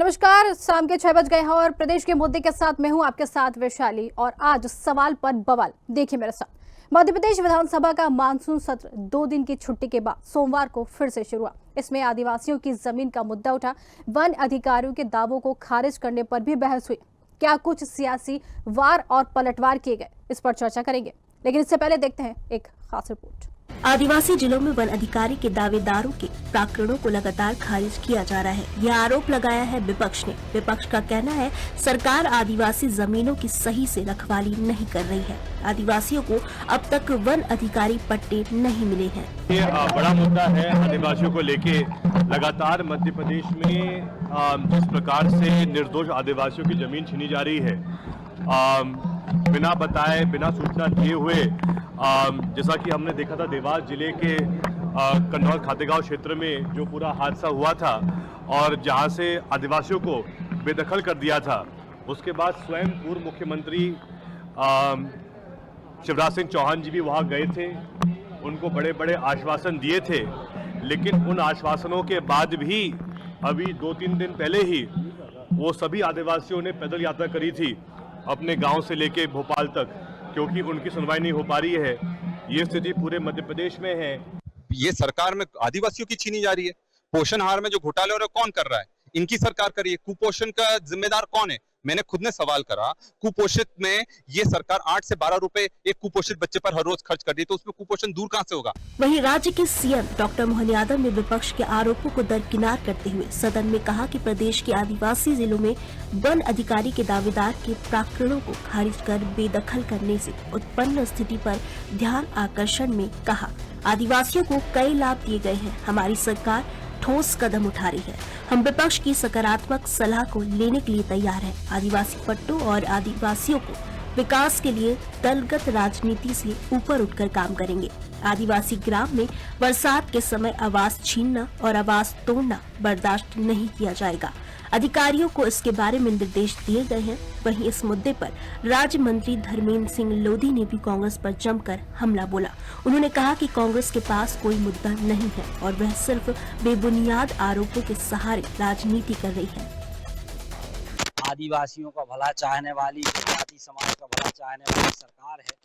नमस्कार, शाम के 6 बज गए हैं और प्रदेश के मुद्दे के साथ मैं हूं आपके साथ वैशाली। और आज सवाल पर बवाल, देखिए मेरे साथ। मध्य प्रदेश विधानसभा का मानसून सत्र 2 दिन की छुट्टी के बाद सोमवार को फिर से शुरू हुआ। इसमें आदिवासियों की जमीन का मुद्दा उठा, वन अधिकारियों के दावों को खारिज करने पर भी बहस हुई। क्या कुछ सियासी वार और पलटवार किए गए, इस पर चर्चा करेंगे, लेकिन इससे पहले देखते हैं एक खास रिपोर्ट। आदिवासी जिलों में वन अधिकारी के दावेदारों के प्रकरणों को लगातार खारिज किया जा रहा है। यह आरोप लगाया है विपक्ष ने। विपक्ष का कहना है सरकार आदिवासी जमीनों की सही से रखवाली नहीं कर रही है। आदिवासियों को अब तक वन अधिकारी पट्टे नहीं मिले हैं। ये बड़ा मुद्दा है आदिवासियों को लेके। लगातार मध्य प्रदेश में जिस प्रकार से निर्दोष आदिवासियों की जमीन छीनी जा रही है, बिना बताए, बिना सूचना दिए हुए, जैसा कि हमने देखा था देवास जिले के कन्नौज खातेगांव क्षेत्र में जो पूरा हादसा हुआ था और जहां से आदिवासियों को बेदखल कर दिया था। उसके बाद स्वयं पूर्व मुख्यमंत्री शिवराज सिंह चौहान जी भी वहां गए थे, उनको बड़े बड़े आश्वासन दिए थे, लेकिन उन आश्वासनों के बाद भी अभी 2-3 दिन पहले ही वो सभी आदिवासियों ने पैदल यात्रा करी थी अपने गांव से लेके भोपाल तक, क्योंकि उनकी सुनवाई नहीं हो पा रही है। ये स्थिति पूरे मध्य प्रदेश में है। ये सरकार में आदिवासियों की छीनी जा रही है। पोषण आहार में जो घोटाले हो रहे कौन कर रहा है? इनकी सरकार कर रही है। कुपोषण का जिम्मेदार कौन है? मैंने खुद ने सवाल करा, कुपोषित में ये सरकार 8 से 12 रुपए एक कुपोषित बच्चे पर हर रोज खर्च कर दी, तो उसमें कुपोषण दूर कहां से होगा? वहीं राज्य के सीएम डॉक्टर मोहन यादव ने विपक्ष के आरोपों को दरकिनार करते हुए सदन में कहा कि प्रदेश के आदिवासी जिलों में वन अधिकारी के दावेदार के प्रकरणों को खारिज कर बेदखल करने से उत्पन्न स्थिति पर ध्यान आकर्षण में कहा, आदिवासियों को कई लाभ दिए गए हैं। हमारी सरकार ठोस कदम उठा रही है। हम विपक्ष की सकारात्मक सलाह को लेने के लिए तैयार हैं। आदिवासी पट्टों और आदिवासियों को विकास के लिए दलगत राजनीति से ऊपर उठकर काम करेंगे। आदिवासी ग्राम में बरसात के समय आवास छीनना और आवास तोड़ना बर्दाश्त नहीं किया जाएगा। अधिकारियों को इसके बारे में निर्देश दिए गए हैं। वहीं इस मुद्दे पर राज्य मंत्री धर्मेंद्र सिंह लोधी ने भी कांग्रेस पर जमकर हमला बोला। उन्होंने कहा कि कांग्रेस के पास कोई मुद्दा नहीं है और वह सिर्फ बेबुनियाद आरोपों के सहारे राजनीति कर रही है। आदिवासियों का भला चाहने वाली, जाति समाज का भला चाहने वाली सरकार है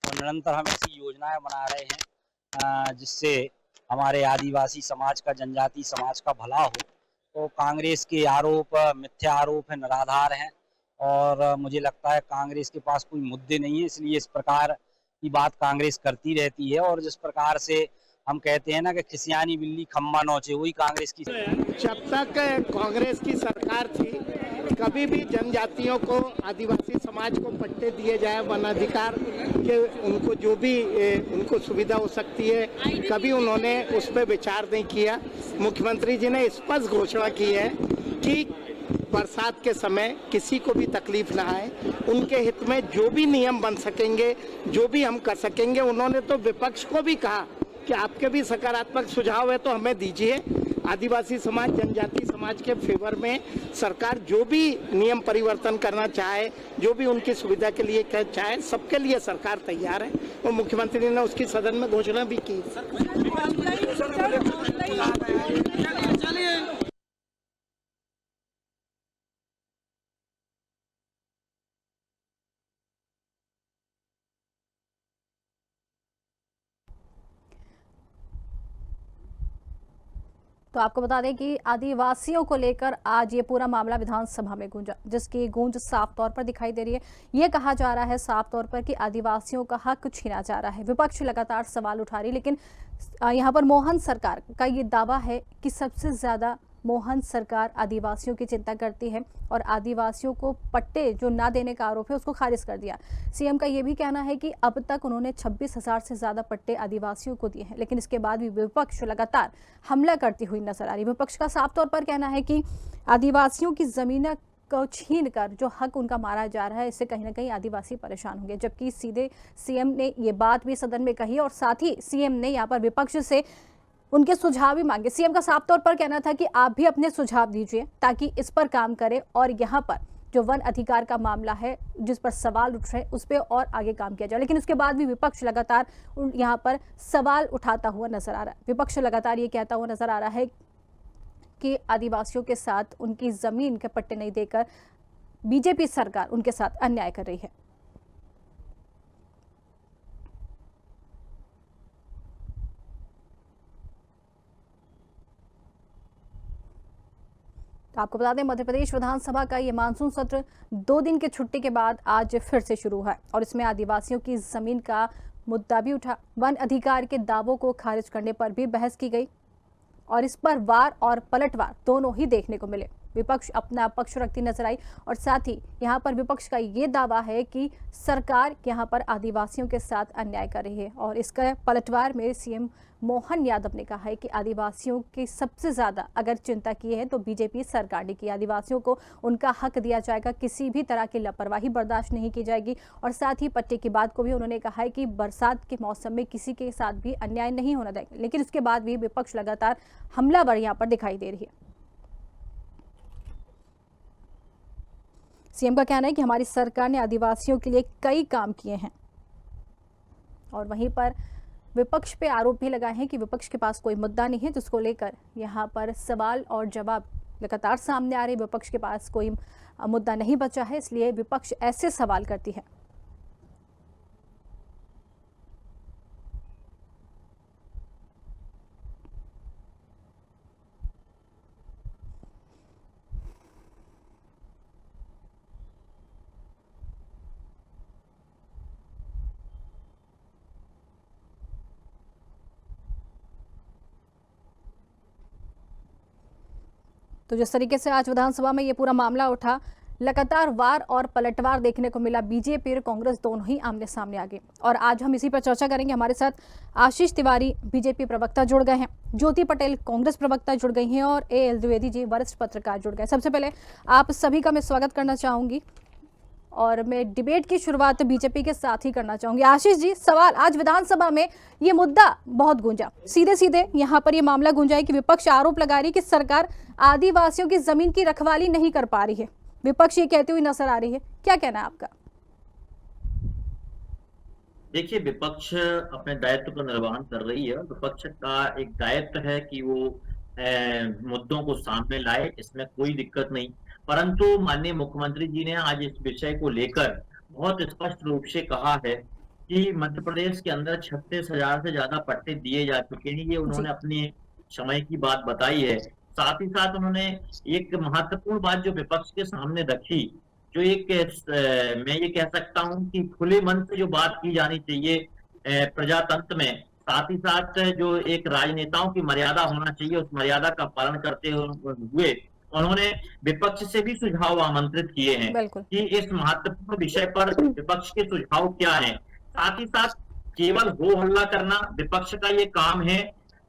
और निरंतर हम ऐसी योजनाएं बना रहे हैं जिससे हमारे आदिवासी समाज का, जनजाति समाज का भला हो। तो कांग्रेस के आरोप मिथ्या आरोप है, निराधार हैं और मुझे लगता है कांग्रेस के पास कोई मुद्दे नहीं है, इसलिए इस प्रकार की बात कांग्रेस करती रहती है। और जिस प्रकार से हम कहते हैं ना कि खिसियानी बिल्ली खम्मा नोचे, वही कांग्रेस की। जब तक कांग्रेस की सरकार थी, कभी भी जनजातियों को, आदिवासी समाज को पट्टे दिए जाए, वन अधिकार के उनको जो भी उनको सुविधा हो सकती है, कभी उन्होंने उस पर विचार नहीं किया। मुख्यमंत्री जी ने स्पष्ट घोषणा की है कि बरसात के समय किसी को भी तकलीफ ना आए, उनके हित में जो भी नियम बन सकेंगे, जो भी हम कर सकेंगे। उन्होंने तो विपक्ष को भी कहा कि आपके भी सकारात्मक सुझाव है तो हमें दीजिए। आदिवासी समाज, जनजाति समाज के फेवर में सरकार जो भी नियम परिवर्तन करना चाहे, जो भी उनकी सुविधा के लिए चाहे, सबके लिए सरकार तैयार है। और मुख्यमंत्री ने उसकी सदन में घोषणा भी की। तो आपको बता दें कि आदिवासियों को लेकर आज ये पूरा मामला विधानसभा में गूंजा, जिसकी गूंज साफ तौर पर दिखाई दे रही है। ये कहा जा रहा है साफ तौर पर कि आदिवासियों का हक छीना जा रहा है। विपक्ष लगातार सवाल उठा रही, लेकिन यहाँ पर मोहन सरकार का ये दावा है कि सबसे ज्यादा मोहन सरकार आदिवासियों की चिंता करती है और आदिवासियों को पट्टे जो ना देने का आरोप है उसको खारिज कर दिया। सीएम का ये भी कहना है कि अब तक उन्होंने 26,000 से ज्यादा पट्टे आदिवासियों को दिए हैं, लेकिन इसके बाद भी विपक्ष लगातार हमला करती हुई नजर आ रही। विपक्ष का साफ तौर पर कहना है कि आदिवासियों की जमीन को छीन कर जो हक उनका मारा जा रहा है, इससे कहीं ना कहीं आदिवासी परेशान होंगे। जबकि सीधे सीएम ने ये बात भी सदन में कही और साथ ही सीएम ने यहाँ पर विपक्ष से उनके सुझाव भी मांगे। सीएम का साफ तौर पर कहना था कि आप भी अपने सुझाव दीजिए ताकि इस पर काम करें और यहाँ पर जो वन अधिकार का मामला है जिस पर सवाल उठ रहे हैं उस पर और आगे काम किया जाए। लेकिन उसके बाद भी विपक्ष लगातार यहाँ पर सवाल उठाता हुआ नजर आ रहा है। विपक्ष लगातार ये कहता हुआ नजर आ रहा है कि आदिवासियों के साथ उनकी जमीन के पट्टे नहीं देकर बीजेपी सरकार उनके साथ अन्याय कर रही है। तो आपको बता दें, मध्य प्रदेश विधानसभा का ये मानसून सत्र 2 दिन की छुट्टी के बाद आज फिर से शुरू है और इसमें आदिवासियों की जमीन का मुद्दा भी उठा। वन अधिकार के दावों को खारिज करने पर भी बहस की गई और इस पर वार और पलटवार दोनों ही देखने को मिले। विपक्ष अपना पक्ष रखती नजर आई और साथ ही यहाँ पर विपक्ष का ये दावा है कि सरकार यहाँ पर आदिवासियों के साथ अन्याय कर रही है और इसका पलटवार में सीएम मोहन यादव ने कहा है कि आदिवासियों की सबसे ज्यादा अगर चिंता की है तो बीजेपी सरकार ने की। आदिवासियों को उनका हक दिया जाएगा, किसी भी तरह की लापरवाही बर्दाश्त नहीं की जाएगी और साथ ही पट्टे की बात को भी उन्होंने कहा है कि बरसात के मौसम में किसी के साथ भी अन्याय नहीं होना देंगे। लेकिन उसके बाद भी विपक्ष लगातार हमलावर यहाँ पर दिखाई दे रही है। सीएम का कहना है कि हमारी सरकार ने आदिवासियों के लिए कई काम किए हैं और वहीं पर विपक्ष पे आरोप भी लगाए हैं कि विपक्ष के पास कोई मुद्दा नहीं है, जिसको लेकर यहाँ पर सवाल और जवाब लगातार सामने आ रहे। विपक्ष के पास कोई मुद्दा नहीं बचा है, इसलिए विपक्ष ऐसे सवाल करती है। तो जिस तरीके से आज विधानसभा में ये पूरा मामला उठा, लगातार वार और पलटवार देखने को मिला। बीजेपी और कांग्रेस दोनों ही आमने सामने आ गए और आज हम इसी पर चर्चा करेंगे। हमारे साथ आशीष तिवारी बीजेपी प्रवक्ता जुड़ गए हैं, ज्योति पटेल कांग्रेस प्रवक्ता जुड़ गई हैं और एएल द्विवेदी जी वरिष्ठ पत्रकार जुड़ गए। सबसे पहले आप सभी का मैं स्वागत करना चाहूंगी और मैं डिबेट की शुरुआत बीजेपी के साथ ही करना चाहूंगी। आशीष जी, सवाल, आज विधानसभा में ये मुद्दा बहुत गूंजा, सीधे सीधे यहाँ पर ये मामला गूंजा है कि विपक्ष आरोप लगा रही है कि सरकार आदिवासियों की जमीन की रखवाली नहीं कर पा रही है। विपक्ष ये कहती हुई नजर आ रही है, क्या कहना है आपका? देखिए, विपक्ष अपने दायित्व का निर्वहन कर रही है। विपक्ष का एक दायित्व है कि वो मुद्दों को सामने लाए, इसमें कोई दिक्कत नहीं। परंतु माननीय मुख्यमंत्री जी ने आज इस विषय को लेकर बहुत स्पष्ट रूप से कहा है कि मध्य प्रदेश के अंदर 36,000 से ज्यादा पट्टे दिए जा चुके हैं। ये उन्होंने अपने समय की बात बताई है। साथ ही साथ उन्होंने एक महत्वपूर्ण बात जो विपक्ष के सामने रखी, जो एक मैं ये कह सकता हूं कि खुले मन से जो बात की जानी चाहिए प्रजातंत्र में, साथ ही साथ जो एक राजनेताओं की मर्यादा होना चाहिए, उस मर्यादा का पालन करते हुए उन्होंने विपक्ष से भी सुझाव आमंत्रित किए हैं कि इस महत्वपूर्ण विषय पर विपक्ष के सुझाव क्या हैं। साथ ही साथ केवल हो हल्ला करना विपक्ष का ये काम है,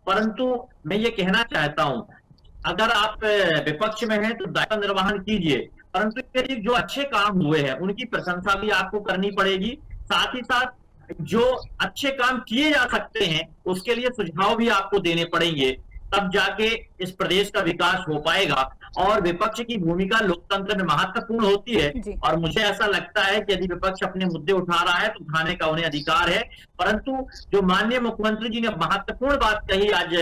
परंतु मैं ये कहना चाहता हूं, अगर आप विपक्ष में हैं तो दायित्व निर्वहन कीजिए, परंतु जो अच्छे काम हुए हैं उनकी प्रशंसा भी आपको करनी पड़ेगी। साथ ही साथ जो अच्छे काम किए जा सकते हैं उसके लिए सुझाव भी आपको देने पड़ेंगे, तब जाके इस प्रदेश का विकास हो पाएगा। और विपक्ष की भूमिका लोकतंत्र में महत्वपूर्ण होती है और मुझे ऐसा लगता है कि यदि विपक्ष अपने मुद्दे उठा रहा है तो उठाने का उन्हें अधिकार है। परंतु जो माननीय मुख्यमंत्री जी ने महत्वपूर्ण बात कही आज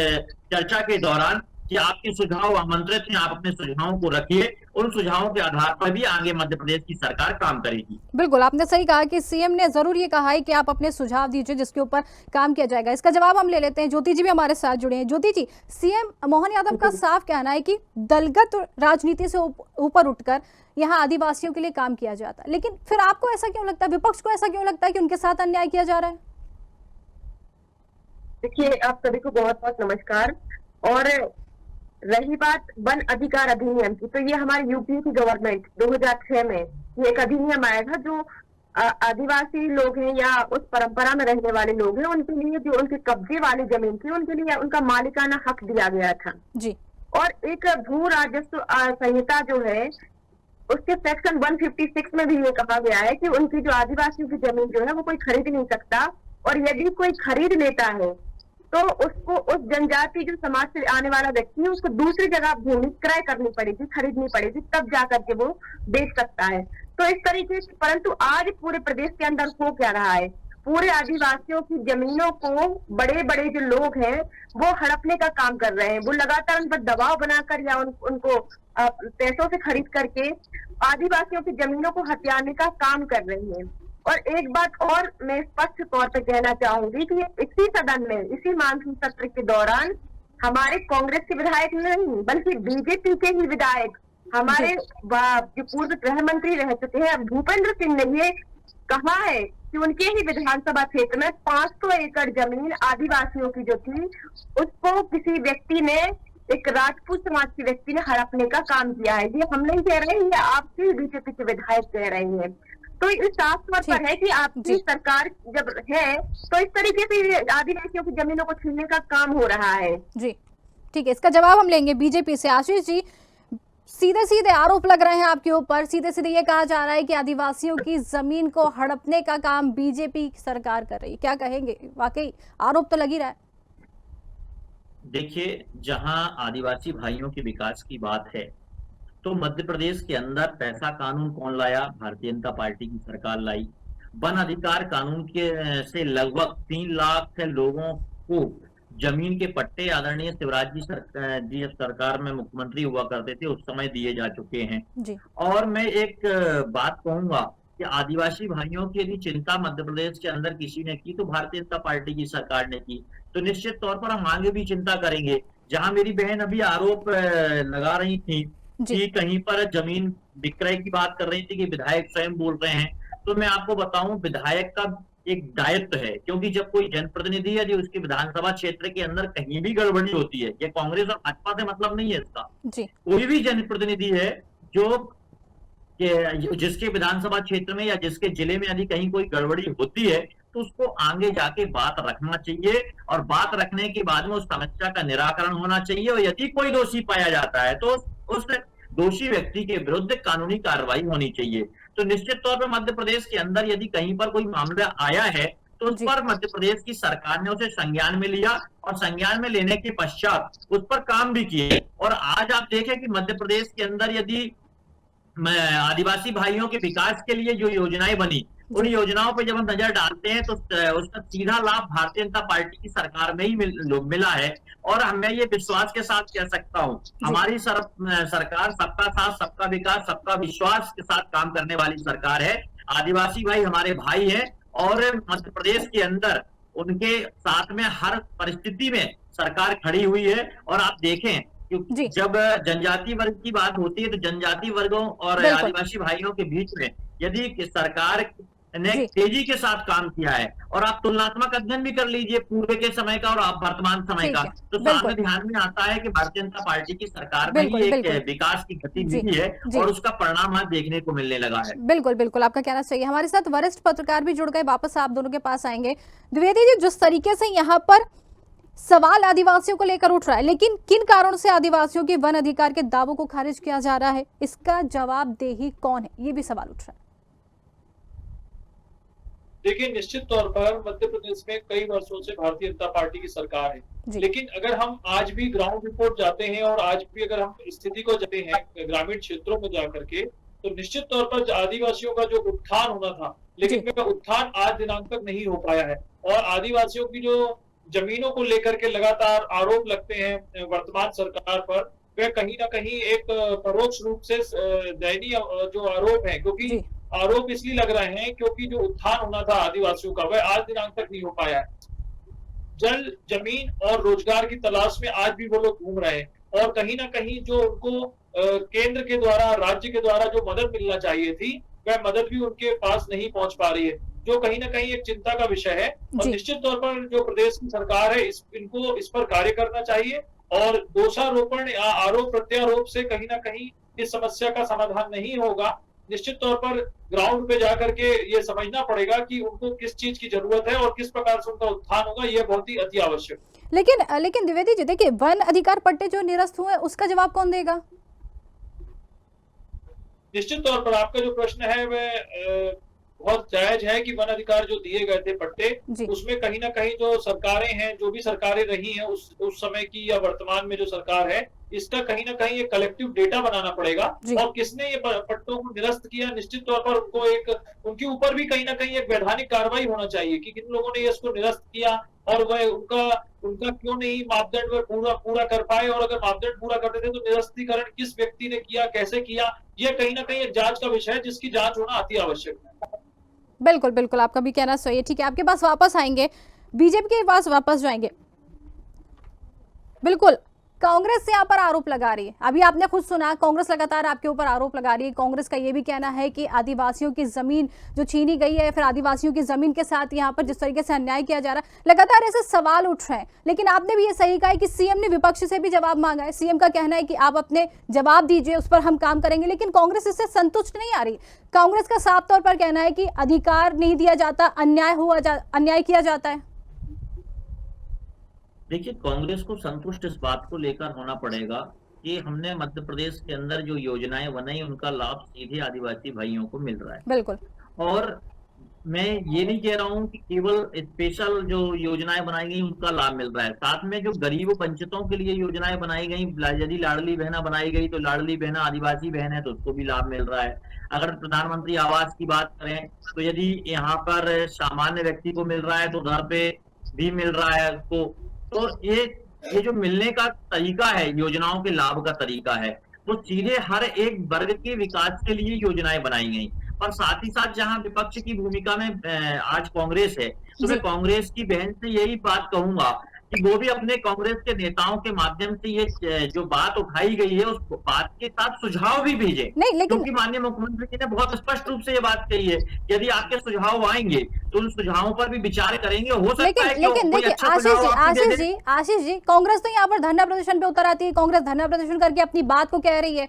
चर्चा के दौरान कि आपके सुझाव आमंत्रित हैं, आप अपने सुझावों को रखिए, उन सुझावों के आधार पर भी आगे मध्य प्रदेश की सरकार काम करेगी। बिल्कुल, आपने सही कहा कि सीएम ने जरूर ये कहा है कि आप अपने सुझाव दीजिए जिसके ऊपर काम किया जाएगा। इसका जवाब हम ले लेते हैं, ज्योति जी भी हमारे साथ जुड़े हैं। ज्योति जी, सीएम मोहन यादव का साफ कहना है कि दलगत राजनीति से ऊपर उठकर यहाँ आदिवासियों के लिए काम किया जाता है, लेकिन फिर आपको ऐसा क्यों लगता है, विपक्ष को ऐसा क्यों लगता है कि उनके साथ अन्याय किया जा रहा है? देखिए, आप सभी को बहुत बहुत नमस्कार। और रही बात वन अधिकार अधिनियम की, तो ये हमारे यूपी की गवर्नमेंट 2006 में ये एक अधिनियम आया था जो आदिवासी लोग हैं या उस परंपरा में रहने वाले लोग हैं उनके लिए जो उनके कब्जे वाली जमीन थी उनके लिए उनका मालिकाना हक दिया गया था जी। और एक भू राजस्व संहिता जो है उसके सेक्शन 156 में भी ये कहा गया है कि उनकी जो आदिवासियों की जमीन जो है वो कोई खरीद नहीं सकता, और यदि कोई खरीद लेता है तो उसको उस जनजाति जो समाज से आने वाला व्यक्ति है उसको दूसरी जगह भूमि क्रय करनी पड़ेगी, खरीदनी पड़ेगी, तब जाकर के वो बेच सकता है। तो इस तरीके से, परंतु आज पूरे प्रदेश के अंदर हो क्या रहा है, पूरे आदिवासियों की जमीनों को बड़े बड़े जो लोग हैं वो हड़पने का काम कर रहे हैं। वो लगातार उन पर दबाव बनाकर या उनको पैसों से खरीद करके आदिवासियों की जमीनों को हथियाने का काम कर रही हैं। और एक बात और मैं स्पष्ट तौर पर कहना चाहूंगी कि इसी सदन में, इसी मानसून सत्र के दौरान हमारे कांग्रेस के विधायक नहीं बल्कि बीजेपी के ही विधायक, हमारे जो पूर्व गृह मंत्री रह चुके हैं भूपेंद्र सिंह ने ये कहा है कि उनके ही विधानसभा क्षेत्र में 500 एकड़ जमीन आदिवासियों की जो थी उसको किसी व्यक्ति ने, एक राजपूत समाज के व्यक्ति ने हड़पने का काम किया है। ये हम नहीं कह रहे हैं, ये आपके बीजेपी के विधायक कह रहे हैं। तो इस साफ तौर पर है कि आपकी सरकार जब है तो इस तरीके से आदिवासियों की जमीनों को छीनने का काम हो रहा है। जी ठीक है, इसका जवाब हम लेंगे बीजेपी से। आशीष जी, सीधे सीधे आरोप लग रहे हैं आपके ऊपर, सीधे सीधे ये कहा जा रहा है कि आदिवासियों की जमीन को हड़पने का काम बीजेपी सरकार कर रही है, क्या कहेंगे? वाकई आरोप तो लग ही रहा है। देखिए, जहां आदिवासी भाइयों के विकास की बात है तो मध्य प्रदेश के अंदर पैसा कानून कौन लाया? भारतीय जनता पार्टी की सरकार लाई। वन अधिकार कानून के से लगभग 3 लाख लोगों को जमीन के पट्टे आदरणीय शिवराज जी सरकार में मुख्यमंत्री हुआ करते थे उस समय दिए जा चुके हैं जी। और मैं एक बात कहूंगा कि आदिवासी भाइयों की यदि चिंता मध्य प्रदेश के अंदर किसी ने की तो भारतीय जनता पार्टी की सरकार ने की, तो निश्चित तौर पर हम आगे भी चिंता करेंगे। जहां मेरी बहन अभी आरोप लगा रही थी कि कहीं पर जमीन विक्रय की बात कर रही थी कि विधायक स्वयं बोल रहे हैं, तो मैं आपको बताऊं विधायक का एक दायित्व है, क्योंकि जब कोई जनप्रतिनिधि है जो उसके विधानसभा क्षेत्र के अंदर कहीं भी गड़बड़ी होती है, ये कांग्रेस और भाजपा से मतलब नहीं है इसका, कोई भी जनप्रतिनिधि है जो जिसके विधानसभा क्षेत्र में या जिसके जिले में यदि कहीं कोई गड़बड़ी होती है तो उसको आगे जाके बात रखना चाहिए और बात रखने के बाद में उस समस्या का निराकरण होना चाहिए और यदि कोई दोषी पाया जाता है तो उस दोषी व्यक्ति के विरुद्ध कानूनी कार्रवाई होनी चाहिए। तो निश्चित तौर पर मध्य प्रदेश के अंदर यदि कहीं पर कोई मामला आया है तो उस पर मध्य प्रदेश की सरकार ने उसे संज्ञान में लिया और संज्ञान में लेने के पश्चात उस पर काम भी किए। और आज आप देखें कि मध्य प्रदेश के अंदर यदि आदिवासी भाइयों के विकास के लिए जो योजनाएं बनी उन योजनाओं पर जब हम नजर डालते हैं तो उसका सीधा लाभ भारतीय जनता पार्टी की सरकार में ही मिला है। और मैं ये विश्वास के साथ कह सकता हूँ हमारी सरकार सबका साथ सबका विकास सबका विश्वास के साथ काम करने वाली सरकार है। आदिवासी भाई हमारे भाई हैं और मध्य प्रदेश के अंदर उनके साथ में हर परिस्थिति में सरकार खड़ी हुई है। और आप देखें जब जनजाति वर्ग की बात होती है तो जनजाति वर्गों और आदिवासी भाइयों के बीच में यदि सरकार ने तेजी के साथ काम किया है और आप तुलनात्मक अध्ययन भी कर लीजिए पूर्व के समय का और आप वर्तमान समय का, तो सामने ध्यान में आता है कि भारतीय जनता पार्टी की सरकार में ही एक विकास की गति मिली है और उसका परिणाम आज देखने को मिलने लगा है। बिल्कुल बिल्कुल, आपका कहना चाहिए। हमारे साथ वरिष्ठ पत्रकार भी जुड़ गए, वापस आप दोनों के पास आएंगे। द्विवेदी जी, जिस तरीके से यहाँ पर सवाल आदिवासियों को लेकर उठ रहा है, लेकिन किन कारणों से आदिवासियों के वन अधिकार के दावों को खारिज किया जा रहा है, इसका जवाबदेही कौन है, ये भी सवाल उठ रहा है। देखिए, निश्चित तौर पर मध्य प्रदेश में कई वर्षों से भारतीय जनता पार्टी की सरकार है, लेकिन अगर हम आज भी ग्राउंड रिपोर्ट जाते हैं और आज भी अगर हम स्थिति को जाते हैं ग्रामीण क्षेत्रों में जाकर के, तो निश्चित तौर पर आदिवासियों का जो उत्थान होना था, लेकिन वह उत्थान आज दिनांक तक नहीं हो पाया है। और आदिवासियों की जो जमीनों को लेकर के लगातार आरोप लगते हैं वर्तमान सरकार पर, वह कहीं ना कहीं एक परोक्ष रूप से दयनीय जो आरोप है, क्योंकि आरोप इसलिए लग रहे हैं क्योंकि जो उत्थान होना था आदिवासियों का वह आज दिनांक तक नहीं हो पाया है। जल, जमीन और रोजगार की तलाश में आज भी वो लोग घूम रहे हैं और कहीं ना कहीं जो उनको केंद्र के द्वारा, राज्य के द्वारा जो मदद मिलना चाहिए थी वह मदद भी उनके पास नहीं पहुंच पा रही है, जो कहीं ना कहीं एक चिंता का विषय है। और निश्चित तौर पर जो प्रदेश की सरकार है इनको इस पर कार्य करना चाहिए और दोषारोपण या आरोप प्रत्यारोप से कहीं ना कहीं इस समस्या का समाधान नहीं होगा। निश्चित तौर पर ग्राउंड पे जाकर के ये समझना पड़ेगा कि उनको किस चीज की जरूरत है और किस प्रकार से उनका उत्थान होगा, यह बहुत ही अति आवश्यक। लेकिन द्विवेदी जी, देखिए, वन अधिकार पट्टे जो निरस्त हुए उसका जवाब कौन देगा? निश्चित तौर पर आपका जो प्रश्न है वह बहुत जायज है कि वन अधिकार जो दिए गए थे पट्टे, उसमें कहीं ना कहीं जो सरकारें हैं, जो भी सरकारें रही हैं उस समय की या वर्तमान में जो सरकार है, इसका कहीं ना कहीं एक कलेक्टिव डेटा बनाना पड़ेगा। जी। और किसने ये पट्टों को निरस्त किया, निश्चित तौर पर उनके ऊपर भी कहीं ना कहीं एक वैधानिक कार्रवाई होना चाहिए कि किन लोगों ने इसको निरस्त किया और वह उनका क्यों नहीं मापदंड वह पूरा कर पाए, और अगर मापदंड पूरा करते थे तो निरस्तीकरण किस व्यक्ति ने किया, कैसे किया, यह कहीं ना कहीं एक जांच का विषय है जिसकी जांच होना अति आवश्यक है। बिल्कुल बिल्कुल, आपका भी कहना सही है। ठीक है, आपके पास वापस आएंगे, बीजेपी के पास वापस जाएंगे। बिल्कुल, कांग्रेस से यहाँ पर आरोप लगा रही है, अभी आपने खुद सुना, कांग्रेस लगातार आपके ऊपर आरोप लगा रही है। कांग्रेस का ये भी कहना है कि आदिवासियों की जमीन जो छीनी गई है, फिर आदिवासियों की जमीन के साथ यहाँ पर जिस तरीके से अन्याय किया जा रहा है, लगातार ऐसे सवाल उठ रहे हैं। लेकिन आपने भी ये सही कहा है कि सीएम ने विपक्ष से भी जवाब मांगा है। सीएम का कहना है कि आप अपने जवाब दीजिए, उस पर हम काम करेंगे। लेकिन कांग्रेस इससे संतुष्ट नहीं आ रही। कांग्रेस का साफ तौर पर कहना है कि अधिकार नहीं दिया जाता, अन्याय किया जाता है। देखिए, कांग्रेस को संतुष्ट इस बात को लेकर होना पड़ेगा कि हमने मध्य प्रदेश के अंदर जो योजनाएं बनाई उनका लाभ सीधे आदिवासी भाइयों को मिल रहा है। बिल्कुल। और मैं ये नहीं कह रहा हूं कि केवल स्पेशल जो योजनाएं बनाई गई उनका लाभ मिल रहा है, साथ में जो गरीब वंचितों के लिए योजनाएं बनाई गई, यदि लाडली बहना बनाई गई तो लाडली बहना आदिवासी बहन है तो उसको भी लाभ मिल रहा है। अगर प्रधानमंत्री आवास की बात करें तो यदि यहाँ पर सामान्य व्यक्ति को मिल रहा है तो घर पे भी मिल रहा है उसको। तो ये जो मिलने का तरीका है, योजनाओं के लाभ का तरीका है, वो सीधे हर एक वर्ग के विकास के लिए योजनाएं बनाई गई। और साथ ही साथ जहां विपक्ष की भूमिका में आज कांग्रेस है, तो मैं कांग्रेस की बहन से यही बात कहूंगा कि वो भी अपने कांग्रेस के नेताओं के माध्यम से ये जो बात उठाई गई है उस बात के साथ सुझाव भी भेजे। नहीं, लेकिन क्योंकि माननीय मुख्यमंत्री जी ने बहुत स्पष्ट रूप से ये बात कही है, यदि आपके सुझाव आएंगे तो उन सुझावों पर भी विचार करेंगे। हो सकता है कि लेकिन कोई देखिए अच्छा सुझाव आपको दे दे। आशीष जी, कांग्रेस तो यहाँ पर धरना प्रदर्शन पे उतर आती है, कांग्रेस धरना प्रदर्शन करके अपनी बात को कह रही है।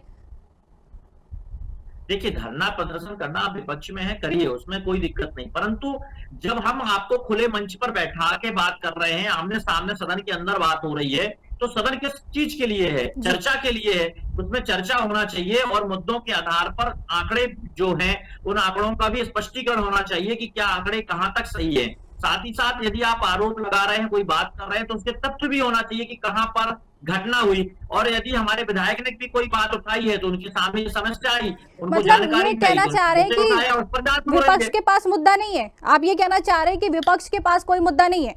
देखिए, धरना प्रदर्शन करना आप विपक्ष में है, करिए, उसमें कोई दिक्कत नहीं, परंतु जब हम आपको खुले मंच पर बैठा के बात कर रहे हैं, आमने सामने सदन के अंदर बात हो रही है, तो सदन किस चीज के लिए है? चर्चा के लिए है। उसमें चर्चा होना चाहिए और मुद्दों के आधार पर आंकड़े जो हैं उन आंकड़ों का भी स्पष्टीकरण होना चाहिए कि क्या आंकड़े कहां तक सही है। साथ ही साथ यदि आप आरोप लगा रहे हैं, कोई बात कर रहे हैं, तो उसके तथ्य भी होना चाहिए कि कहां पर घटना हुई। और यदि हमारे विधायक ने भी कोई बात उठाई है तो उनके सामने ये समस्या आई, उनको जानकारी ये कहना चाह रहे हैं कि विपक्ष के पास मुद्दा नहीं है। आप ये कहना चाह रहे हैं कि विपक्ष के पास कोई मुद्दा नहीं है?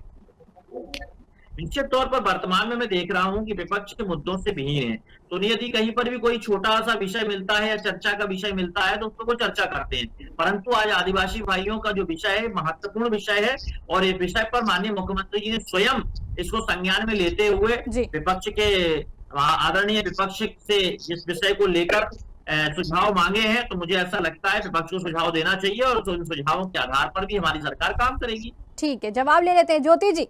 निश्चित तौर पर वर्तमान में मैं देख रहा हूं कि विपक्ष के मुद्दों से भिन्न है। तो यदि कहीं पर भी कोई छोटा सा विषय मिलता है या चर्चा का विषय मिलता है तो उसको वो चर्चा करते हैं, परंतु आज आदिवासी भाइयों का जो विषय है महत्वपूर्ण विषय है और इस विषय पर माननीय मुख्यमंत्री जी ने स्वयं इसको संज्ञान में लेते हुए विपक्ष के आदरणीय विपक्ष से इस विषय को लेकर सुझाव मांगे हैं। तो मुझे ऐसा लगता है विपक्ष को सुझाव देना चाहिए और उन सुझावों के आधार पर भी हमारी सरकार काम करेगी। ठीक है, जवाब ले लेते हैं। ज्योति जी,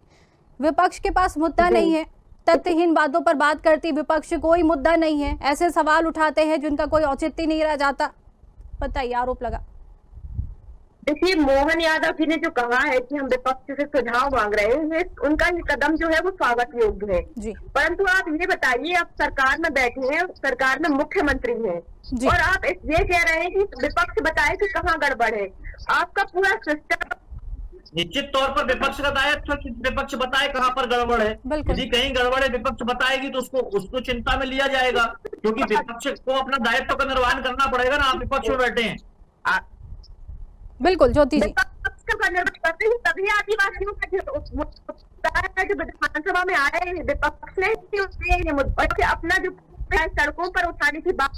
विपक्ष के पास मुद्दा नहीं है, तथ्यहीन बातों पर बात करती विपक्ष, कोई मुद्दा नहीं है, ऐसे सवाल उठाते हैं जिनका कोई औचित्य नहीं रह जाता। बताइए, आरोप लगा। देखिए, मोहन यादव जी ने जो कहा है कि हम विपक्ष से सुझाव मांग रहे हैं, उनका ये कदम जो है वो स्वागत योग्य है जी। परंतु आप ये बताइए, आप सरकार में बैठे हैं, सरकार में मुख्यमंत्री हैं और आप ये कह रहे हैं कि विपक्ष बताए कि कहाँ गड़बड़ है। आपका पूरा सिस्टम, निश्चित तौर पर विपक्ष का दायित्व कि विपक्ष बताए कहां पर गड़बड़ है। यदि कहीं गड़बड़ है विपक्ष बताएगी तो उसको चिंता में लिया जाएगा, क्योंकि विपक्ष को अपना दायित्व का निर्वहन करना पड़ेगा ना। आप विपक्ष में बैठे हैं। बिल्कुल ज्योति जी, तभी आदिवासियों का जो विधानसभा में आए विपक्ष ने अपना जो सड़कों पर उठाने की बात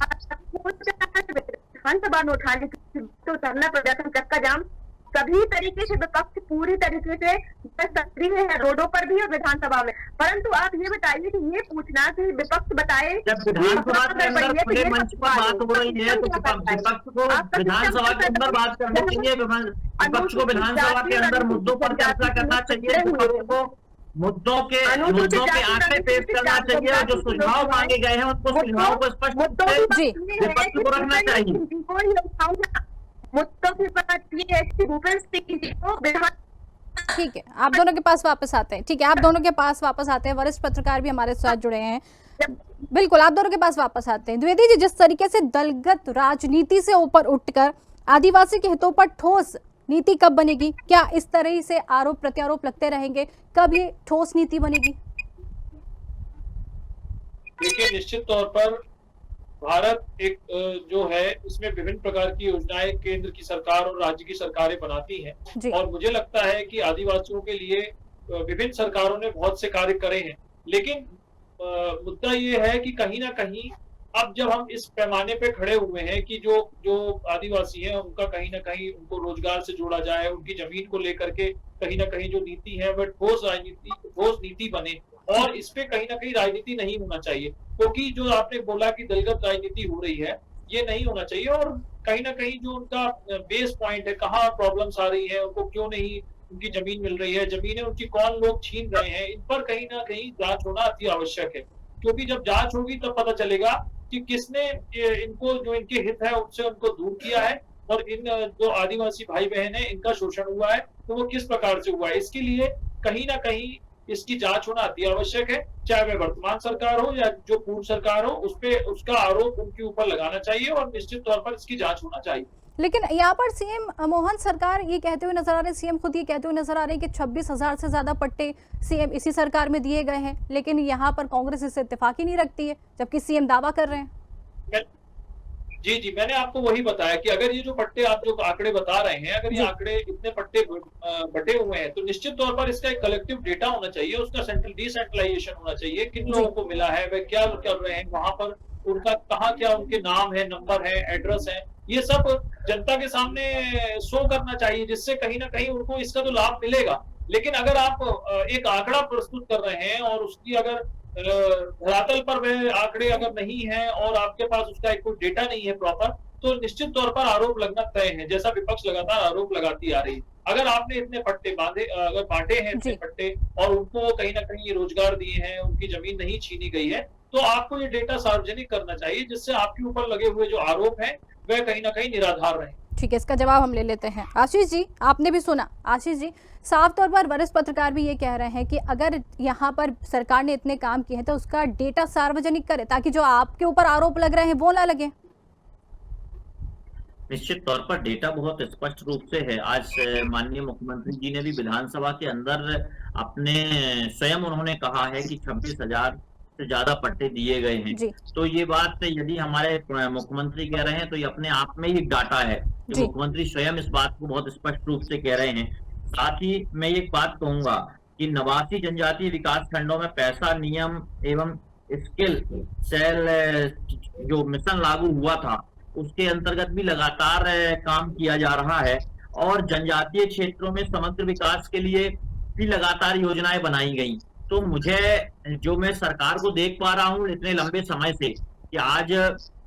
विधानसभा में उठाने की, तो धरना प्रदर्शन, चक्का जाम, सभी तरीके से विपक्ष पूरी तरीके से सक्रिय है, रोडों पर भी और विधानसभा में। परंतु आप ये बताइए कि ये पूछना कि विपक्ष बताए, जब विधानसभा के अंदर खुले मंच पर बात हो रही है तो विपक्ष को विधानसभा के अंदर बात करनी चाहिए, विपक्ष को विधानसभा के अंदर मुद्दों पर चर्चा करना चाहिए, विपक्ष को मुद्दों के आंकड़े पेश करना चाहिए और जो सुझाव मांगे गए हैं उनको सुझाव को स्पष्ट विपक्ष को रखना चाहिए। ठीक है, आप दोनों के पास वापस आते हैं। ठीक है, आप दोनों के पास वापस आते हैं। वरिष्ठ पत्रकार भी हमारे साथ जुड़े हैं। बिल्कुल, आप दोनों के पास वापस आते हैं। द्विवेदी जी, जिस तरीके से दलगत राजनीति से ऊपर उठकर आदिवासी के हितों पर ठोस नीति कब बनेगी? क्या इस तरह से आरोप प्रत्यारोप लगते रहेंगे? कब ये ठोस नीति बनेगी? देखिए, निश्चित तौर पर भारत एक जो है इसमें विभिन्न प्रकार की योजनाएं केंद्र की सरकार और राज्य की सरकारें बनाती हैं और मुझे लगता है कि आदिवासियों के लिए विभिन्न सरकारों ने बहुत से कार्य करे हैं, लेकिन मुद्दा ये है कि कहीं ना कहीं अब जब हम इस पैमाने पे खड़े हुए हैं कि जो जो आदिवासी हैं उनका कहीं ना कहीं उनको रोजगार से जोड़ा जाए, उनकी जमीन को लेकर के कहीं ना कहीं जो नीति है वह ठोस नीति बने और इस पे कहीं ना कहीं राजनीति नहीं होना चाहिए, क्योंकि जो आपने बोला कि दलगत राजनीति हो रही है ये नहीं होना चाहिए और कहीं ना कहीं जो उनका बेस पॉइंट है, कहाँ प्रॉब्लम्स आ रही है, उनको क्यों नहीं उनकी जमीन मिल रही है, जमीनें उनकी कौन लोग छीन रहे हैं, इन पर कहीं ना कहीं जांच होना अति आवश्यक है, क्योंकि जब जांच होगी तब पता चलेगा कि किसने इनको जो इनके हित है उनसे उनको दूर किया है और इन जो आदिवासी भाई बहन है इनका शोषण हुआ है तो वो किस प्रकार से हुआ है। इसके लिए कहीं ना कहीं इसकी जांच होना अति आवश्यक है, चाहे वह वर्तमान सरकार हो या जो पूर्व सरकार हो, उस पे उसका आरोप उनके ऊपर लगाना चाहिए और निश्चित तौर पर इसकी जांच होना चाहिए। लेकिन यहाँ पर सीएम मोहन सरकार ये कहते हुए नजर आ रहे हैं, सीएम खुद ये कहते हुए नजर आ रहे हैं कि 26,000 से ज्यादा पट्टे सीएम इसी सरकार में दिए गए हैं, लेकिन यहाँ पर कांग्रेस इससे इत्तेफाक ही नहीं रखती है, जबकि सीएम दावा कर रहे हैं। जी, मैंने आपको वही बताया कि अगर ये जो पट्टे आप जो आंकड़े बता रहे हैं, अगर ये आंकड़े इतने पट्टे बटे हुए हैं तो निश्चित तौर पर इसका एक कलेक्टिव डेटा होना चाहिए, उसका डिसेंट्रलाइजेशन होना चाहिए, किन लोगों को मिला है, वे क्या कर रहे हैं, वहां पर उनका कहाँ क्या उनके नाम है, नंबर है, एड्रेस है, ये सब जनता के सामने शो करना चाहिए, जिससे कहीं ना कहीं उनको इसका तो लाभ मिलेगा। लेकिन अगर आप एक आंकड़ा प्रस्तुत कर रहे हैं और उसकी अगर धरातल पर वे आंकड़े अगर नहीं है और आपके पास उसका एक कोई डेटा नहीं है प्रॉपर, तो निश्चित तौर पर आरोप लगना तय है, जैसा विपक्ष लगातार आरोप लगाती आ रही है। अगर आपने इतने पट्टे अगर बांटे हैं इतने पट्टे और उनको कहीं ना कहीं रोजगार दिए हैं, उनकी जमीन नहीं छीनी गई है, तो आपको ये डेटा सार्वजनिक करना चाहिए, जिससे आपके ऊपर लगे हुए जो आरोप हैं वह कहीं ना कहीं निराधार रहे। ठीक है, इसका जवाब हम ले लेते हैं। आशीष जी, आपने भी सुना, आशीष जी साफ तौर पर वरिष्ठ पत्रकार भी ये कह रहे हैं कि अगर यहाँ पर सरकार ने इतने काम किए हैं तो उसका डेटा सार्वजनिक करे, ताकि जो आपके ऊपर आरोप लग रहे हैं वो ना लगे। निश्चित तौर पर डेटा बहुत स्पष्ट रूप से है। आज माननीय मुख्यमंत्री जी ने भी विधानसभा के अंदर अपने स्वयं उन्होंने कहा है कि 26,000 से ज्यादा पट्टे दिए गए हैं। तो ये बात यदि हमारे मुख्यमंत्री कह रहे हैं तो ये अपने आप में ही डाटा है कि मुख्यमंत्री स्वयं इस बात को बहुत स्पष्ट रूप से कह रहे हैं। साथ ही मैं एक बात कहूंगा कि 89 जनजातीय विकास खंडों में पैसा नियम एवं स्किल सेल जो मिशन लागू हुआ था उसके अंतर्गत भी लगातार काम किया जा रहा है और जनजातीय क्षेत्रों में समग्र विकास के लिए भी लगातार योजनाएं बनाई गई। तो मुझे जो मैं सरकार को देख पा रहा हूँ इतने लंबे समय से कि आज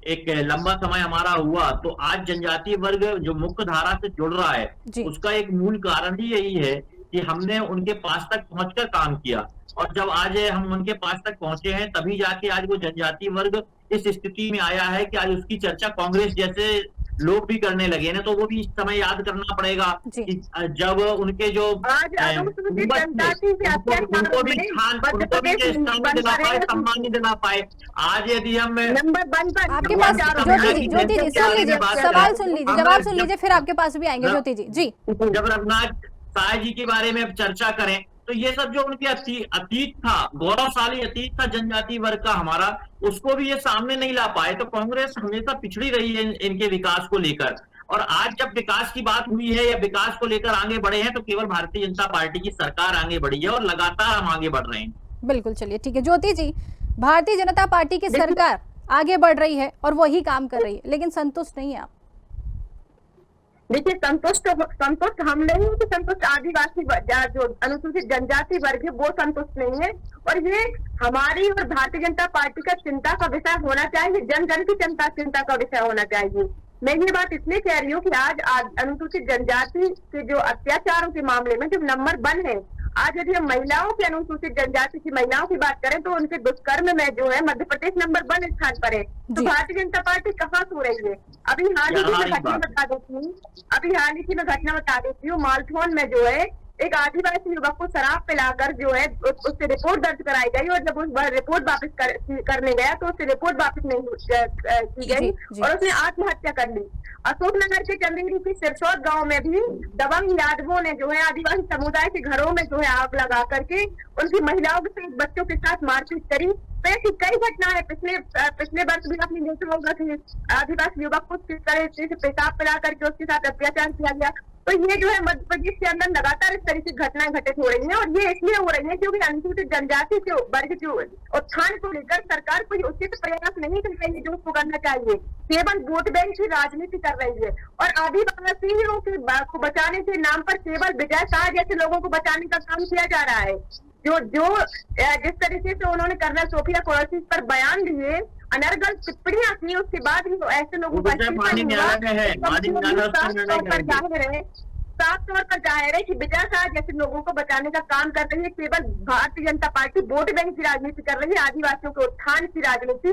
एक लंबा समय हमारा हुआ, तो आज जनजातीय वर्ग जो मुख्य धारा से जुड़ रहा है उसका एक मूल कारण ही यही है कि हमने उनके पास तक पहुंचकर काम किया और जब आज हम उनके पास तक पहुंचे हैं तभी जाके आज वो जनजातीय वर्ग इस स्थिति में आया है कि आज उसकी चर्चा कांग्रेस जैसे लोग भी करने लगे ना, तो वो भी इस समय याद करना पड़ेगा कि जब उनके जो उनको भी सम्मान नहीं दिला पाए। आज यदि हम आपके पास ज्योति जी सुन लीजिए, सवाल सुन लीजिए, जवाब सुन लीजिए, फिर आपके पास भी आएंगे ज्योति जी। जब रघुनाथ साय जी के बारे में अब चर्चा करें तो ये सब जो उनके अतीत था, गौरवशाली अतीत था जनजातीय वर्ग का हमारा, उसको भी ये सामने नहीं ला पाए। तो कांग्रेस हमेशा पिछड़ी रही है इनके विकास को लेकर और आज जब विकास की बात हुई है या विकास को लेकर आगे बढ़े हैं तो केवल भारतीय जनता पार्टी की सरकार आगे बढ़ी है और लगातार हम आगे बढ़ रहे हैं। बिल्कुल, चलिए ठीक है। ज्योति जी, भारतीय जनता पार्टी की सरकार आगे बढ़ रही है और वही काम कर रही है, लेकिन संतुष्ट नहीं है आप? देखिए, संतुष्ट हम नहीं है कि संतुष्ट आदिवासी जो अनुसूचित जनजाति वर्ग है वो संतुष्ट नहीं है और ये हमारी और भारतीय जनता पार्टी का चिंता का विषय होना चाहिए, जन जन की चिंता का विषय होना चाहिए। मैं ये बात इसलिए कह रही हूँ कि आज अनुसूचित जनजाति के जो अत्याचारों के मामले में जो नंबर 1 है, आज यदि हम महिलाओं की अनुसूचित जनजाति की महिलाओं की बात करें तो उनके दुष्कर्म में जो है मध्य प्रदेश नंबर 1 स्थान पर है। तो भारतीय जनता पार्टी कहाँ सो रही है? अभी हाल ही की मैं घटना बता देती हूँ, मालथौन में जो है एक आदिवासी युवक को शराब पिलाकर जो है उससे रिपोर्ट दर्ज कराई गई, और जब उस रिपोर्ट वापस करने गया तो उससे रिपोर्ट वापस नहीं की गई और उसने आत्महत्या कर ली। अशोकनगर के चंदेरी के सिरसौद गांव में भी दबंग यादवों ने जो है आदिवासी समुदाय के घरों में जो है आग लगा करके उनकी महिलाओं के साथ बच्चों के साथ मारपीट करी। तो ऐसी कई घटनाएं पिछले वर्ष भी आपने देखा होगा कि आदिवासी युवक को किस तरह से पेशाब पिला करके उसके साथ अत्याचार किया गया। तो ये जो है मध्य प्रदेश के अंदर लगातार इस तरह की घटनाएं घटित हो रही हैं, और ये इसलिए हो रही है क्योंकि अनुसूचित जनजाति के वर्ग के उत्थान को लेकर सरकार कोई उचित प्रयास नहीं कर रही है जो उसको करना चाहिए, केवल वोट बैंक की राजनीति कर रही है। और आदिवासियों को बचाने के नाम पर केवल विजय शाह जैसे लोगों को बचाने का काम किया जा रहा है। जो जिस तरीके से उन्होंने कर्नल सोफिया कुरैशी पर बयान दिए, अनर्गल टिप्पणियां की, उसके बाद भी ऐसे लोगों का साफ तौर पर जाहिर है कि विजय शाह जैसे लोगों को बचाने का काम कर रही है। केवल Bharatiya Janata party vote bank की राजनीति कर रही है, आदिवासियों के उत्थान की राजनीति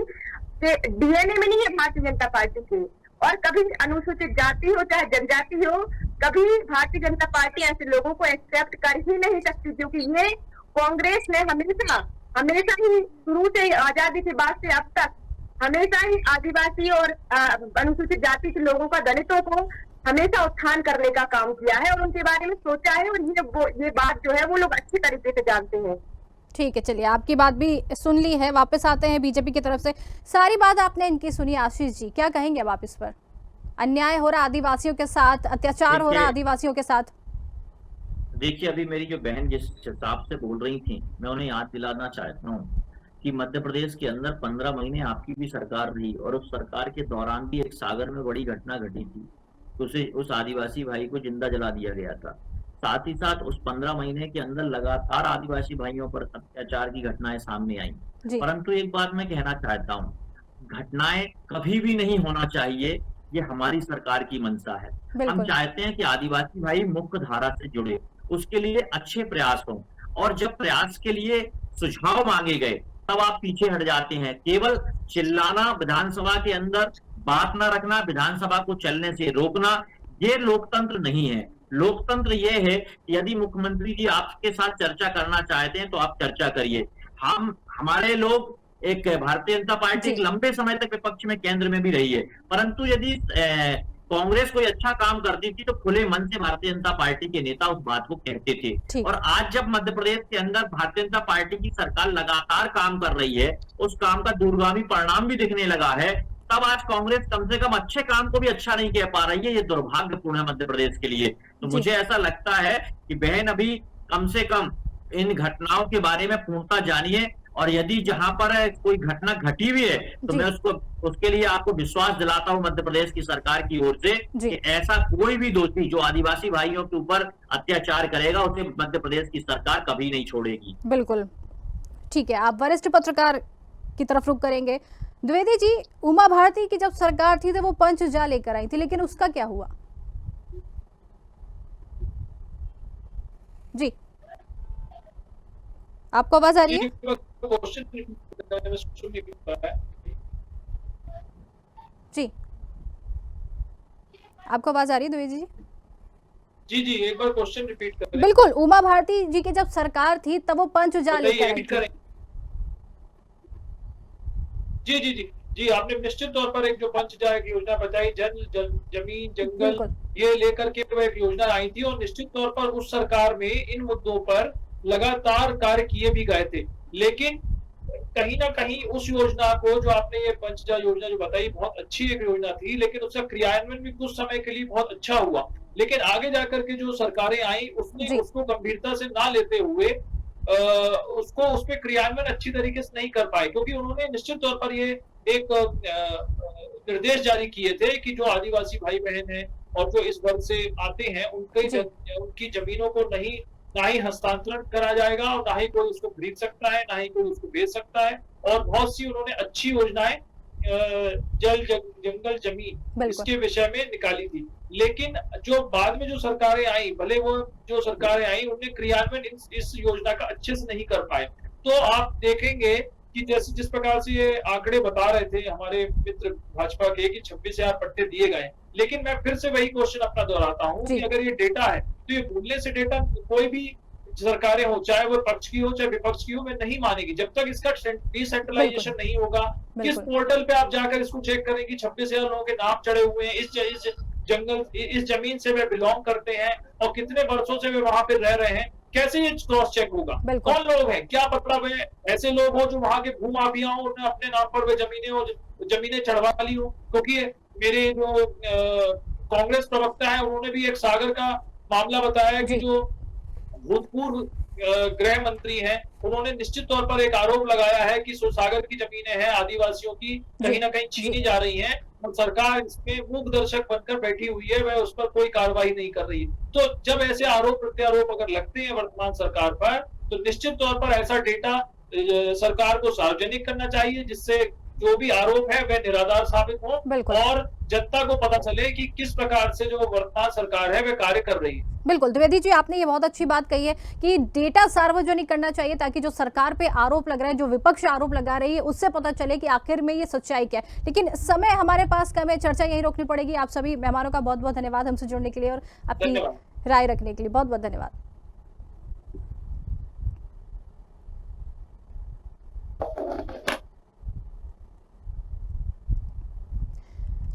डीएनए में नहीं है भारतीय जनता पार्टी के। और कभी अनुसूचित जाति हो चाहे जनजाति हो, कभी भारतीय जनता पार्टी ऐसे लोगों को एक्सेप्ट कर ही नहीं सकती, क्योंकि ये कांग्रेस ने हमेशा ही शुरू से आजादी के बाद से अब तक हमेशा ही आदिवासी और अनुसूचित जाति के लोगों का, दलितों को हमेशा उत्थान करने का काम किया है और उनके बारे में सोचा है, और ये बात जो है वो लोग अच्छी तरीके से जानते हैं। ठीक है, चलिए आपकी बात भी सुन ली है, वापस आते हैं बीजेपी की तरफ से। सारी बात आपने इनकी सुनी, आशीष जी क्या कहेंगे अब आप इस पर? अन्याय हो रहा आदिवासियों के साथ, अत्याचार हो रहा आदिवासियों के साथ। देखिए, अभी मेरी जो बहन जिस हिसाब से बोल रही थी, मैं उन्हें याद दिलाना चाहता हूँ कि मध्य प्रदेश के अंदर 15 महीने आपकी भी सरकार रही और उस सरकार के दौरान भी एक सागर में बड़ी घटना घटी थी, उस आदिवासी भाई को जिंदा जला दिया गया था। साथ ही साथ उस 15 महीने के अंदर लगातार आदिवासी भाइयों पर अत्याचार की घटनाएं सामने आई। परंतु एक बात मैं कहना चाहता हूँ, घटनाएं कभी भी नहीं होना चाहिए, ये हमारी सरकार की मंशा है। हम चाहते हैं कि आदिवासी भाई मुख्य धारा से जुड़े, उसके लिए अच्छे प्रयास हों, और जब प्रयास के लिए सुझाव मांगे गए तब आप पीछे हट जाते हैं। केवल चिल्लाना, विधानसभा के अंदर बात ना रखना, विधानसभा को चलने से रोकना, ये लोकतंत्र नहीं है। लोकतंत्र ये है कि यदि मुख्यमंत्री जी आपके साथ चर्चा करना चाहते हैं तो आप चर्चा करिए। हमारे लोग एक भारतीय जनता पार्टी एक लंबे समय तक विपक्ष में केंद्र में भी रही है, परंतु यदि कांग्रेस कोई अच्छा काम करती थी तो खुले मन से भारतीय जनता पार्टी के नेता उस बात को कहते थे। और आज जब मध्य प्रदेश के अंदर भारतीय जनता पार्टी की सरकार लगातार काम कर रही है, उस काम का दूरगामी परिणाम भी दिखने लगा है, तब आज कांग्रेस कम से कम अच्छे काम को भी अच्छा नहीं कह पा रही है। ये दुर्भाग्यपूर्ण है मध्य प्रदेश के लिए। तो मुझे ऐसा लगता है कि बहन अभी कम से कम इन घटनाओं के बारे में पूर्णतः जानिए, और यदि जहां पर कोई घटना घटी हुई है तो मैं उसके लिए आपको विश्वास दिलाता हूं मध्य प्रदेश की सरकार की ओर से कि ऐसा कोई भी दोषी जो आदिवासी भाइयों के ऊपर अत्याचार करेगा उसे मध्य प्रदेश की सरकार कभी नहीं छोड़ेगी। बिल्कुल ठीक है, आप वरिष्ठ पत्रकार की तरफ रुख करेंगे। द्विवेदी जी, उमा भारती की जब सरकार थी तो वो पंचजा लेकर आई थी, लेकिन उसका क्या हुआ? जी आपको आवाज आ रही है? जी आपको आवाज आ रही है द्विवेदी जी? जी एक बार क्वेश्चन रिपीट करें। बिल्कुल, उमा भारती जी की जब सरकार थी तब वो पंचजा लेकर आई थी। जी आपने निश्चित तौर पर एक जो पंचजा की योजना बताई, जमीन जंगल ये लेकर के वो एक योजना आई थी, और निश्चित तौर पर उस सरकार में इन मुद्दों पर लगातार कार्य किए भी गए थे। लेकिन कहीं ना कहीं उस योजना को, जो आपने ये पंचजा योजना जो बताई, बहुत अच्छी एक योजना थी, लेकिन उसका क्रियान्वयन भी कुछ समय के लिए बहुत अच्छा हुआ, लेकिन आगे जाकर के जो सरकारें आई उसने उसको गंभीरता से ना लेते हुए उसको उस पे क्रियान्वयन अच्छी तरीके से नहीं कर पाए, क्योंकि उन्होंने निश्चित तौर पर ये एक निर्देश जारी किए थे कि जो आदिवासी भाई बहन हैं और जो इस वर्ग से आते हैं उनकी जमीनों को ना ही हस्तांतरण करा जाएगा, और ना ही कोई उसको खरीद सकता है, ना ही कोई उसको बेच सकता है। और बहुत सी उन्होंने अच्छी योजनाएं जल जंगल जमीन इसके विषय में निकाली थी। लेकिन जो बाद में जो सरकारें आई, भले वो जो सरकारें आई उन्हें क्रियान्वयन इस योजना का अच्छे से नहीं कर पाए। तो आप देखेंगे कि जैसे जिस प्रकार से ये आंकड़े बता रहे थे हमारे मित्र भाजपा के कि 26,000 पट्टे दिए गए, लेकिन मैं फिर से वही क्वेश्चन अपना दोहराता हूँ कि अगर ये डेटा है तो ये बोलने से डेटा कोई भी सरकारें हो, चाहे वो पक्ष की हो चाहे विपक्ष की हो, मैं नहीं मानेगी जब तक इसका डिसेंट्रलाइजेशन नहीं होगा। किस पोर्टल पे आप जाकर इसको चेक करें कि 26,000 लोगों के नाम चढ़े हुए हैं, इस जमीन से वे बिलोंग करते हैं और कितने वर्षों से वे वहां पे रह रहे हैं, कैसे ये क्रॉस चेक होगा? कौन लोग हैं, क्या मतलब है ऐसे लोग हो जो वहां के भूमाफिया हो, उन्होंने अपने नाम पर वे जमीनें चढ़वा ली हो? क्योंकि मेरे जो कांग्रेस प्रवक्ता है उन्होंने भी एक सागर का मामला बताया कि जो भूतपूर्व गृह मंत्री हैं उन्होंने निश्चित तौर पर एक आरोप लगाया है कि सागर की जमीनें हैं आदिवासियों की कहीं ना कहीं छीनी जा रही हैं और सरकार इसमें मूक दर्शक बनकर बैठी हुई है, वह उस पर कोई कार्रवाई नहीं कर रही है। तो जब ऐसे आरोप प्रत्यारोप अगर लगते हैं वर्तमान सरकार पर तो निश्चित तौर पर ऐसा डेटा सरकार को सार्वजनिक करना चाहिए जिससे जो भी आरोप है वह निराधार साबित हो और जनता को पता चले कि किस प्रकार से जो वर्तमान सरकार है वह कार्य कर रही है। बिल्कुल द्विवेदी जी, आपने ये बहुत अच्छी बात कही है कि डेटा सार्वजनिक करना चाहिए ताकि जो सरकार पे आरोप लग रहे हैं, जो विपक्ष आरोप लगा रही है, उससे पता चले कि आखिर में ये सच्चाई क्या है। लेकिन समय हमारे पास कम है, चर्चा यहीं रोकनी पड़ेगी। आप सभी मेहमानों का बहुत बहुत धन्यवाद हमसे जुड़ने के लिए और अपनी राय रखने के लिए बहुत बहुत धन्यवाद।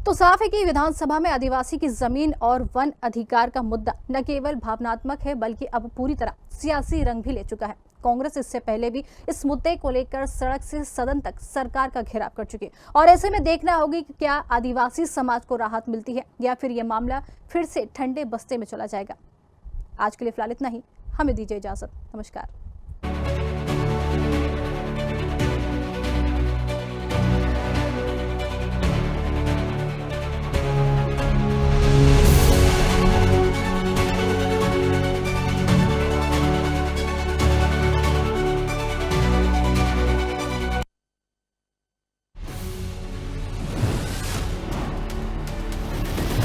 तो साफ है कि विधानसभा में आदिवासी की जमीन और वन अधिकार का मुद्दा न केवल भावनात्मक है बल्कि अब पूरी तरह सियासी रंग भी ले चुका है। कांग्रेस इससे पहले भी इस मुद्दे को लेकर सड़क से सदन तक सरकार का घेराव कर चुकी है और ऐसे में देखना होगी कि क्या आदिवासी समाज को राहत मिलती है या फिर यह मामला फिर से ठंडे बस्ते में चला जाएगा। आज के लिए फिलहाल इतना ही, हमें दीजिए इजाजत। नमस्कार।